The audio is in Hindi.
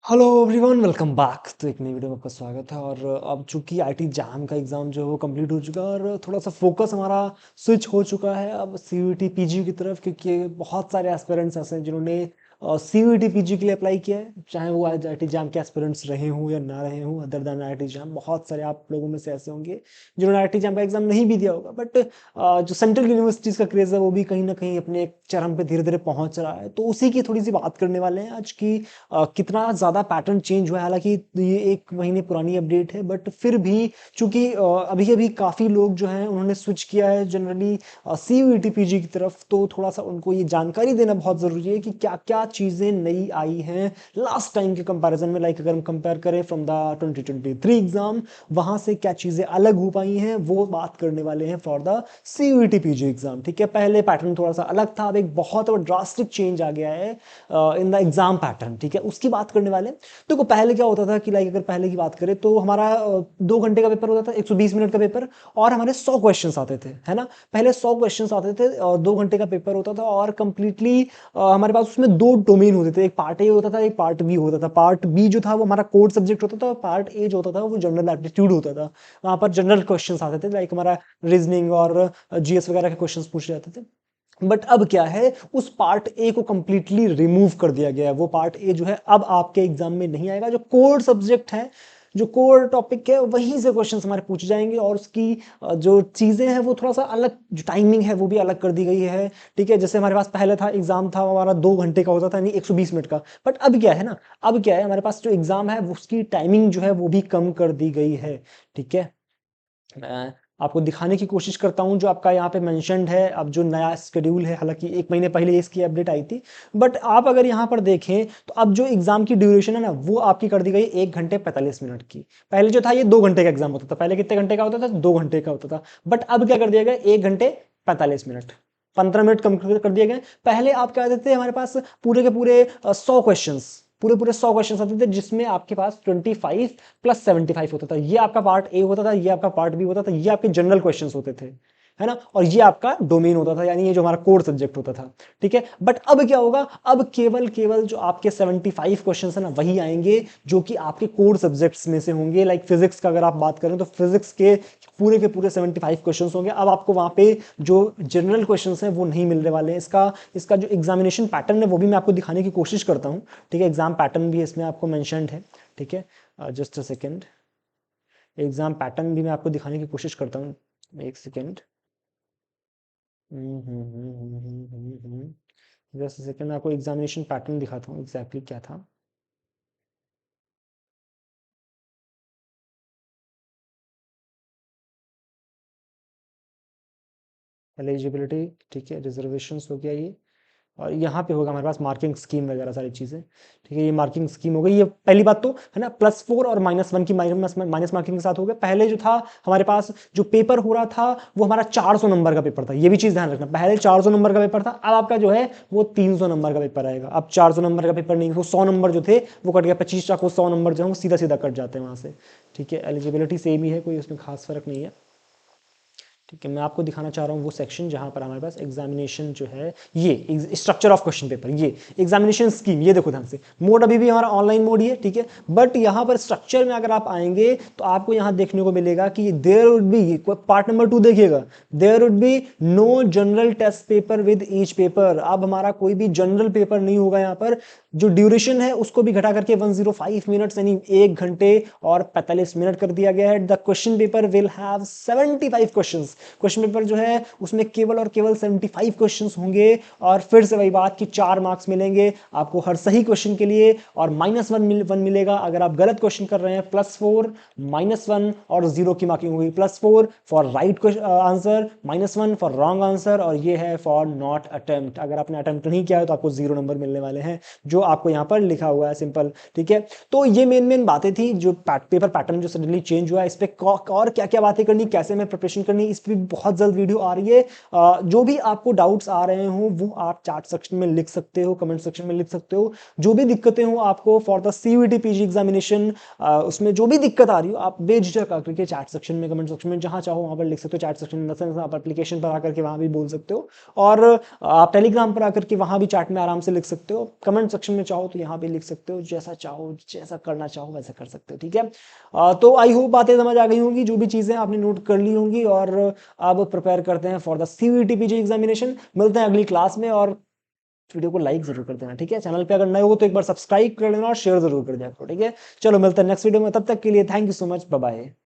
Hello everyone, welcome back. तो एक नई वीडियो में आपका स्वागत है। और अब चूंकि आईटी जैम का एग्ज़ाम जो है वो कंप्लीट हो चुका है और थोड़ा सा फोकस हमारा स्विच हो चुका है अब सीयूईटी पीजी की तरफ, क्योंकि बहुत सारे एस्पिरेंट्स ऐसे हैं जिन्होंने सीयूईटी पीजी के लिए अप्लाई किया है, चाहे वो आज आईटी जैम के एस्पिरेंट्स रहे हों या ना रहे हों। अदर दैन आईटी जैम बहुत सारे आप लोगों में से ऐसे होंगे जिन्होंने आईटी जैम का एग्ज़ाम नहीं भी दिया होगा, बट जो सेंट्रल यूनिवर्सिटीज़ का क्रेज़ है वो भी कहीं ना कहीं अपने एक चरम पे धीरे धीरे पहुंच रहा है। तो उसी की थोड़ी सी बात करने वाले हैं आज की कितना ज़्यादा पैटर्न चेंज हुआ है। हालांकि ये 1 महीने पुरानी अपडेट है, बट फिर भी चूंकि अभी अभी काफ़ी लोग जो हैं उन्होंने स्विच किया है जनरली सीयूईटी पीजी की तरफ, तो थोड़ा सा उनको ये जानकारी देना बहुत ज़रूरी है कि क्या क्या चीज़ें नई आई हैं लास्ट टाइम के कंपैरिजन में। लाइक अगर हम कंपेयर करें फ्रॉम द 2023 एग्जाम, वहां से क्या चीज़ें अलग हो पाई हैं वो बात करने वाले हैं for the CUET PG exam. ठीक है, पहले पैटर्न थोड़ा सा अलग था, अब एक बहुत ड्रास्टिक चेंज आ गया है इन द एग्जाम पैटर्न। ठीक है, उसकी बात करने वाले हैं। देखो पहले क्या होता था कि लाइक अगर पहले की बात करें तो हमारा 2 घंटे का पेपर होता था, 120 मिनट का पेपर, और हमारे 100 क्वेश्चन आते थे, है ना। पहले 100 क्वेश्चन आते थे और 2 घंटे का पेपर होता था, और कंप्लीटली हमारे पास उसमें 2 डोमेन होते थे। एक पार्ट ए होता था, एक पार्ट बी होता था। पार्ट बी जो था वो हमारा कोड सब्जेक्ट होता था, और पार्ट ए जो होता था वो जनरल एप्टीट्यूड होता था। वहां पर जनरल क्वेश्चन आते थे, लाइक हमारा रीजनिंग और जीएस वगैरह के क्वेश्चन पूछे जाते थे। बट अब क्या है, उस पार्ट ए को कंप्लीटली रिमूव कर दिया गया है। वो पार्ट ए जो है अब आपके एग्जाम में नहीं आएगा। जो कोर सब्जेक्ट है, जो कोर टॉपिक है, वहीं से क्वेश्चंस हमारे पूछे जाएंगे, और उसकी जो चीज़ें हैं वो थोड़ा सा अलग, जो टाइमिंग है वो भी अलग कर दी गई है। ठीक है, जैसे हमारे पास पहले था एग्जाम था हमारा 2 घंटे का होता था, यानी 120 मिनट का। बट अब क्या है ना, अब क्या है, हमारे पास जो एग्जाम है उसकी टाइमिंग जो है वो भी कम कर दी गई है। ठीक है, मैं आपको दिखाने की कोशिश करता हूं जो आपका यहाँ पे मेंशन्ड है। अब जो नया शेड्यूल है, हालांकि 1 महीने पहले इसकी अपडेट आई थी, बट आप अगर यहाँ पर देखें तो अब जो एग्जाम की ड्यूरेशन है ना वो आपकी कर दी गई 1 घंटे 45 मिनट की। पहले जो था ये 2 घंटे का एग्जाम होता था। पहले कितने घंटे का होता था? 2 घंटे का होता था। बट अब क्या कर दिया गया, 1 घंटे 45 मिनट, 15 मिनट कम कर दिए गए। पहले आप क्या देते थे, हमारे पास पूरे के पूरे 100 क्वेश्चन, पूरे पूरे 100 क्वेश्चन आते थे, जिसमें आपके पास 25 + 75 होता था। ये आपका पार्ट ए होता था, ये आपका पार्ट बी होता था, ये आपके जनरल क्वेश्चन होते थे, है ना। और ये आपका डोमेन होता था, यानी ये जो हमारा कोर सब्जेक्ट होता था। ठीक है, बट अब क्या होगा, अब केवल केवल जो आपके 75 क्वेश्चन है ना वही आएंगे जो कि आपके कोर सब्जेक्ट्स में से होंगे। लाइक फिजिक्स का अगर आप बात करें तो फिजिक्स के पूरे 75 क्वेश्चन होंगे। अब आपको वहां पे जो जनरल क्वेश्चन हैं वो नहीं मिलने वाले हैं। इसका इसका जो एग्जामिनेशन पैटर्न है वो भी मैं आपको दिखाने की कोशिश करता हूँ। ठीक है, एग्जाम पैटर्न भी इसमें आपको मेंशन्ड है। ठीक है, just a second, exam pattern भी मैं आपको दिखाने की कोशिश करता हूँ। एक सेकेंड, जस्ट अ सेकेंड, मैं आपको एग्जामिनेशन पैटर्न दिखाता हूँ एग्जैक्टली क्या था। एलिजिबिलिटी, ठीक है, रिजर्वेशन हो गया ये। और यहाँ पे होगा हमारे पास मार्किंग स्कीम वगैरह सारी चीज़ें। ठीक है, ये मार्किंग स्कीम हो गई। ये पहली बात तो है ना, +4 और -1 की माइनस मार्किंग के साथ हो गया। पहले जो था हमारे पास जो पेपर हो रहा था वो हमारा 400 नंबर का पेपर था। ये भी चीज़ ध्यान रखना, पहले 400 नंबर का पेपर था, अब आपका जो है वो 300 नंबर का पेपर आएगा। अब 400 नंबर का पेपर नहीं, वो 100 नंबर जो थे वो कट गया। 25 को 100 नंबर जो है वो सीधा सीधा कट जाते हैं वहाँ से। ठीक है, एलिजिबिलिटी सेम ही है, कोई उसमें खास फर्क नहीं है। ठीक है, मैं आपको दिखाना चाह रहा हूँ वो सेक्शन जहाँ पर हमारे पास एग्जामिनेशन जो है, ये स्ट्रक्चर ऑफ क्वेश्चन पेपर, ये एग्जामिनेशन स्कीम, ये देखो ध्यान से। मोड अभी भी हमारा ऑनलाइन मोड ही है। ठीक है, बट यहाँ पर स्ट्रक्चर में अगर आप आएंगे तो आपको यहाँ देखने को मिलेगा कि there would be, part number 2 देखिएगा, there would be no general test paper with each paper. अब हमारा कोई भी जनरल पेपर नहीं होगा यहाँ पर। जो ड्यूरेशन है उसको भी घटा करके 105 मिनट्स यानी 1 घंटे और 45 मिनट कर दिया गया है। The question paper will have 75 questions. Question paper जो है उसमें केवल और केवल 75 क्वेश्चंस होंगे। और फिर से वही बात कि 4 मार्क्स मिलेंगे आपको हर सही क्वेश्चन के लिए, और -1 मिलेगा अगर आप गलत क्वेश्चन कर रहे हैं। +4, -1 और 0 की मार्किंग होगी। +4 for right answer, -1 for wrong answer, और ये है फॉर नॉट अटेम्प्ट। अगर आपने अटेम्प्ट नहीं किया है तो आपको 0 नंबर मिलने वाले हैं, जो आपको यहाँ पर लिखा हुआ है, सिंपल। ठीक है, तो ये मेन बातें थी जो पेपर पैटर्न जो सडनली चेंज हुआ है। इस पे और क्या क्या बातें करनी, कैसे मैं प्रिपरेशन करनी, इस पे भी बहुत जल्द वीडियो आ रही है। जो भी आपको डाउट्स आ रहे हो वो आप चैट सेक्शन में लिख सकते हो, कमेंट सेक्शन में लिख सकते हो। जो भी दिक्कतें हो आपको for the CUET PG examination, उसमें जो भी दिक्कत आ रही हो आप बेझिझक आकर के चैट सेक्शन में, कमेंट सेक्शन में, जहां चाहो वहां पर लिख सकते हो। चैट सेक्शन में आप एप्लीकेशन पर आकर के वहां भी बोल सकते हो, और आप टेलीग्राम पर आकर के वहां भी चैट में आराम से लिख सकते हो। कमेंट सेक्शन में चाहो तो यहाँ भी लिख सकते हो, जैसा चाहो जैसा करना चाहो वैसा कर सकते हो, ठीक है। तो आई होप बातें समझ आ गई होंगी, जो भी चीजें आपने नोट कर ली होंगी, और अब प्रिपेयर करते हैं for the CUET PG examination. मिलते हैं अगली क्लास में, और वीडियो को लाइक जरूर कर देना, ठीक है। चैनल पे अगर नए हो तो एक बार सब्सक्राइब कर लेना और शेयर जरूर कर दिया करो, ठीक है। चलो मिलते हैं नेक्स्ट वीडियो में, तब तक के लिए thank you so much, bye bye.